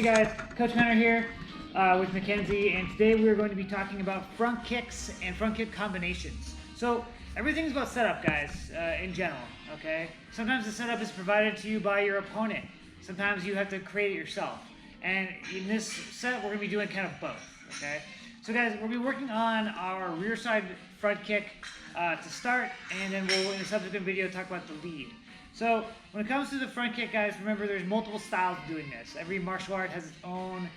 Hey guys, Coach Hunter here with Mackenzie, and today we're going to be talking about front kicks and front kick combinations. So everything's about setup, guys, in general, okay? Sometimes the setup is provided to you by your opponent. Sometimes you have to create it yourself. And in this set, we're going to be doing kind of both, okay? So guys, we'll be working on our rear side front kick to start, and then we'll, in a subsequent video, talk about the lead. So when it comes to the front kick, guys, remember there's multiple styles of doing this. Every martial art has its own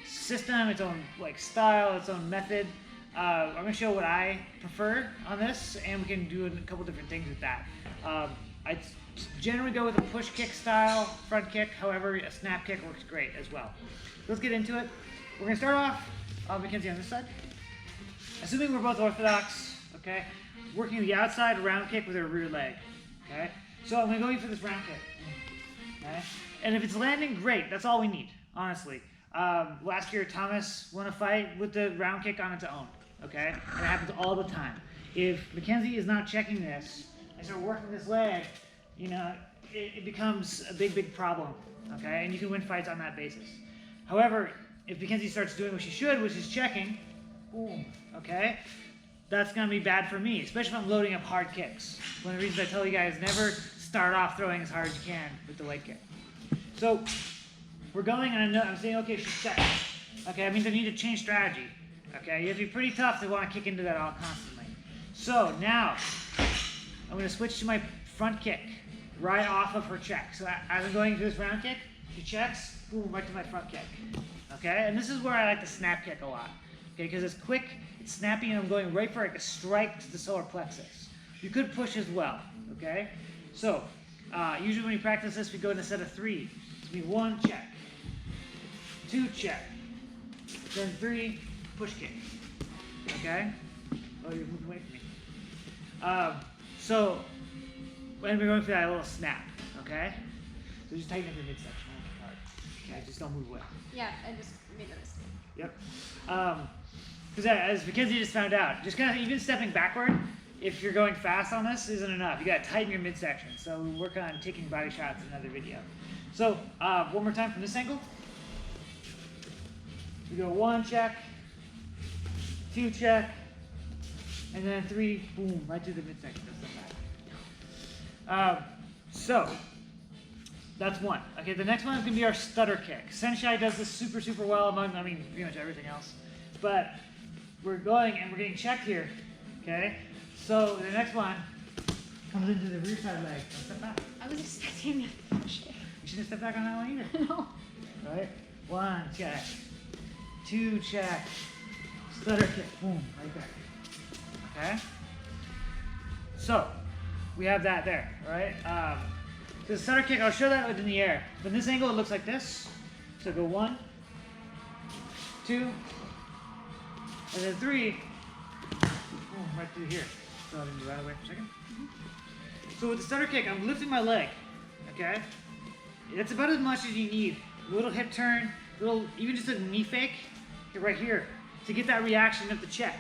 system, its own style, its own method. I'm going to show what I prefer on this, and we can do a couple different things with that. I generally go with a push kick style front kick. However, a snap kick works great as well. Let's get into it. We're going to start off, Mackenzie on this side. Assuming we're both orthodox, okay, working the outside round kick with our rear leg, okay. So I'm going to go in for this round kick, okay? And if it's landing, great. That's all we need, honestly. Last year, Thomas won a fight with the round kick on its own, okay? And it happens all the time. If Mackenzie is not checking this, I start working this leg, you know, it becomes a big problem, okay? And you can win fights on that basis. However, if Mackenzie starts doing what she should, which is checking, boom, okay? That's going to be bad for me, especially if I'm loading up hard kicks. One of the reasons I tell you guys, never start off throwing as hard as you can with the leg kick. So we're going, and I'm saying, okay, she's checked. Okay, that means I need to change strategy. Okay, you have to be pretty tough to want to kick into that all constantly. So now I'm going to switch to my front kick right off of her check. So as I'm going to this round kick, she checks, boom, right to my front kick. Okay, and this is where I like the snap kick a lot. Okay, because it's quick, it's snappy, and I'm going right for like a strike to the solar plexus. You could push as well, okay? So, usually when we practice this, we go in a set of 3. It's going to be 1 check, 2 check, then 3 push kick, okay? Oh, you're moving away from me. So, when we're going for that little snap, okay? So just tighten up your midsection. Okay, just don't move away. Yeah, I just made a mistake. Yep. Because as Mackenzie just found out, just kind of even stepping backward, if you're going fast on this, isn't enough. You got to tighten your midsection. So we work on taking body shots in another video. So one more time from this angle. We go 1 check, 2 check, and then 3, boom, right to the midsection. So that's 1. Okay, the next one is going to be our stutter kick. Senshai does this super well among, pretty much everything else. But we're going and we're getting checked here, okay? So the next one comes into the rear side leg. Step back. I was expecting to push it. You shouldn't step back on that one either. No. Right? 1 check, 2 check, stutter kick, boom, right there. Okay? So we have that there, right? The stutter kick, I'll show that in the air. But in this angle, it looks like this. So go 1, 2, and then 3. Boom, right through here. So I'll move out away for a second. So with the stutter kick, I'm lifting my leg. Okay? That's about as much as you need. A little hip turn, even just a knee fake, right here, to get that reaction of the check.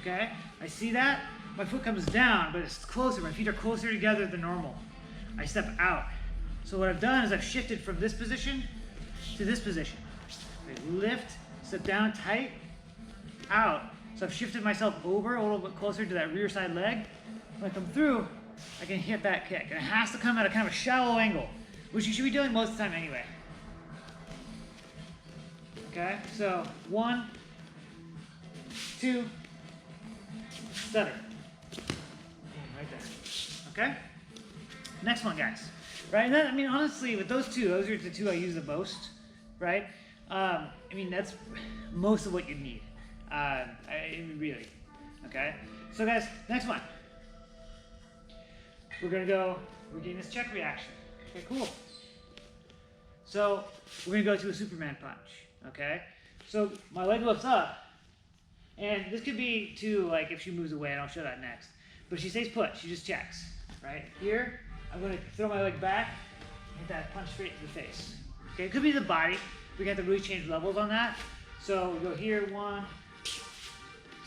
Okay? I see that. My foot comes down, but it's closer. My feet are closer together than normal. I step out. So what I've done is I've shifted from this position to this position. I lift, step down tight, out. So I've shifted myself over a little bit closer to that rear side leg. When I come through, I can hit that kick. And it has to come at a kind of a shallow angle, which you should be doing most of the time anyway. Okay, so 1, 2, stutter. Right there. Okay? Next one, guys. Right? And then, honestly, with those are the 2 I use the most, right? That's most of what you need. Really. Okay? So, guys, next one. We're getting this check reaction. Okay, cool. So, we're going to go to a Superman punch. Okay? So, my leg lifts up, and this could be to, if she moves away, and I'll show that next. But if she stays put, she just checks. Right? Here, I'm going to throw my leg back, hit that punch straight to the face. Okay, it could be the body. We got to really change levels on that. So we go here, 1,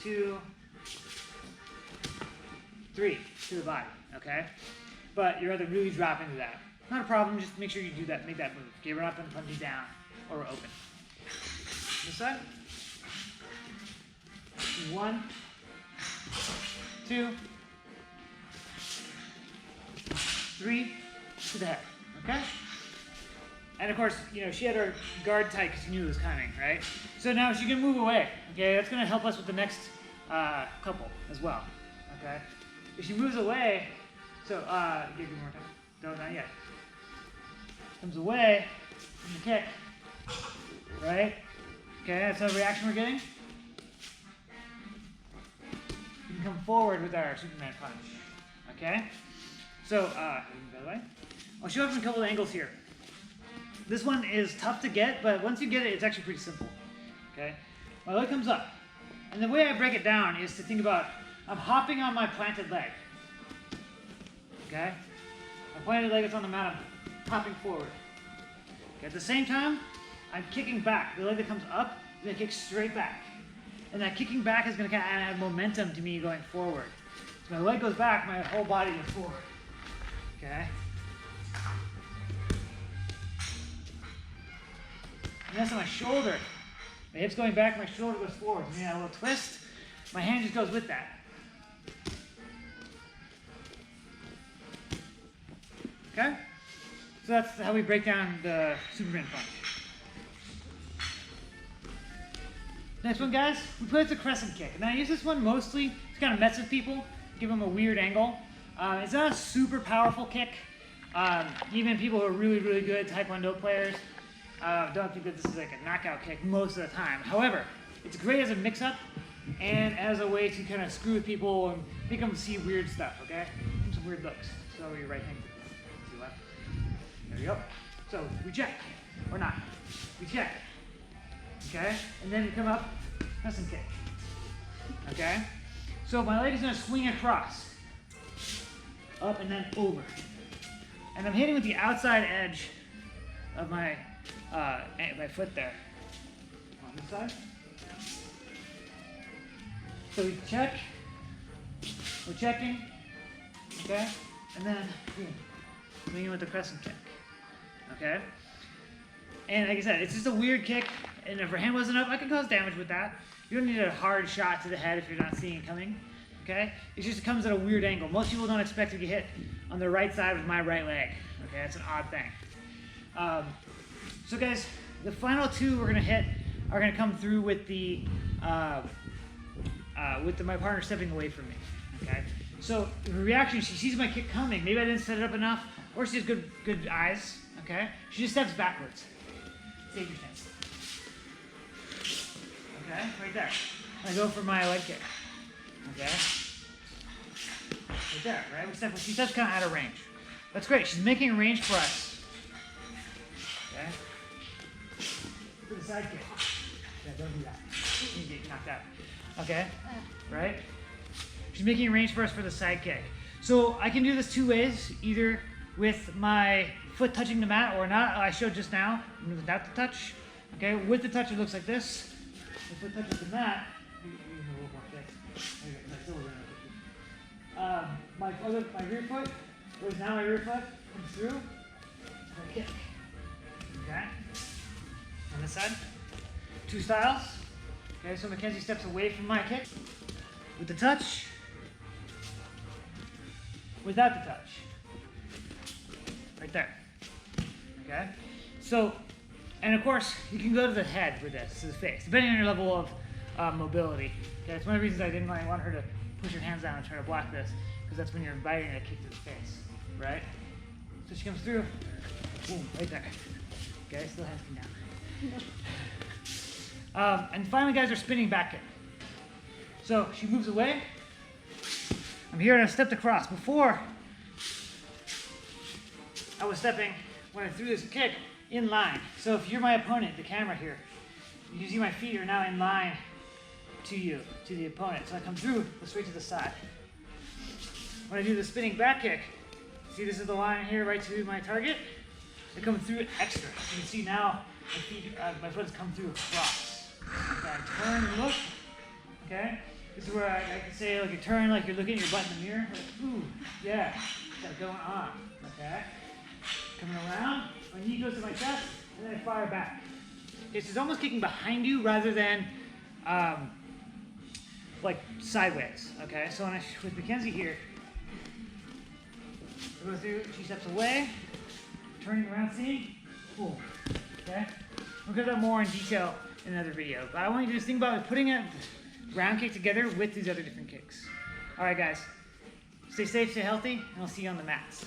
2, 3 to the body. Okay, but you're going to really drop into that. Not a problem. Just make sure you do that. Make that move. Okay, run up and punch you down. or we're open. This side. 1, 2, 3, to the head, okay? And of course, you know, she had her guard tight because she knew it was coming, right? So now she can move away, okay? That's gonna help us with the next couple as well, okay? If she moves away, so, give me more time. No, not yet. Comes away from the kick, right? Okay, that's the reaction we're getting. We can come forward with our Superman punch, okay? So, by the way, I'll show you from a couple of angles here. This one is tough to get, but once you get it, it's actually pretty simple, okay? My leg comes up, and the way I break it down is to think about, I'm hopping on my planted leg, okay? My planted leg is on the mat, I'm hopping forward. Okay, at the same time, I'm kicking back. The leg that comes up is gonna kick straight back. And that kicking back is gonna kind of add momentum to me going forward. So my leg goes back, my whole body goes forward, okay? And that's on my shoulder. My hip's going back, my shoulder goes forward. So a little twist, my hand just goes with that. Okay? So that's how we break down the Superman punch. Next one, guys, we put it to crescent kick. And I use this one mostly to kind of mess with people, give them a weird angle. It's not a super powerful kick. Even people who are really, really good Taekwondo players don't think that this is like a knockout kick most of the time. However, it's great as a mix-up and as a way to kind of screw with people and make them see weird stuff, okay? Some weird looks. So your right hand, see left. There you go. So we check, or not. We check, okay? And then we come up, crescent kick, okay? So my leg is gonna swing across, up and then over. And I'm hitting with the outside edge of my foot there. On this side. So we check, we're checking, okay? And then, boom, swinging with the crescent kick, okay? And like I said, it's just a weird kick, and if her hand wasn't up, I could cause damage with that. You don't need a hard shot to the head if you're not seeing it coming, okay? It just comes at a weird angle. Most people don't expect to get hit on the right side with my right leg, okay? That's an odd thing. So guys, the final two we're gonna hit are gonna come through with the my partner stepping away from me, okay? So the reaction, she sees my kick coming. Maybe I didn't set it up enough, or she has good eyes, okay? She just steps backwards. Save your stance. Okay, right there. I go for my leg kick, okay? Right there, right? She steps kind of out of range. That's great. She's making a range for us. Okay. For the side kick. Yeah, don't do that. You get knocked out. Okay. Right. She's making a range for us for the side kick. So I can do this two ways, either with my foot touching the mat or not. I showed just now without the touch. Okay. With the touch, it looks like this. The foot touches the mat. My rear foot, whereas now my rear foot comes through, I kick. Okay? On this side, two styles. Okay, so Mackenzie steps away from my kick with the touch, without the touch. Right there. Okay? So, and of course, you can go to the head with this, to the face, depending on your level of mobility. Okay, it's one of the reasons I didn't want her to push her hands down and try to block this, because that's when you're inviting a kick to the face, right? So she comes through, boom, right there. Okay, still hands come down. And finally, guys, are spinning back kick. So she moves away. I'm here and I stepped across. Before, I was stepping, when I threw this kick, in line. So if you're my opponent, the camera here, you see my feet are now in line to you, to the opponent. So I come through, go straight to the side. When I do the spinning back kick, see this is the line here right to my target? I come through extra. You can see now my feet, my foot's come through across. Okay, I turn and look. Okay? This is where I can say like you turn like you're looking at your butt in the mirror. Like, ooh, yeah, got it going on. Okay? Coming around, my knee goes to my chest, and then I fire back. it's almost kicking behind you rather than like sideways. Okay, so with Mackenzie here, we go through. She steps away, turning around, seeing. Cool. Okay, we'll get that more in detail in another video. But I want you to just think about putting a round kick together with these other different kicks. All right, guys. Stay safe, stay healthy, and I'll see you on the mats.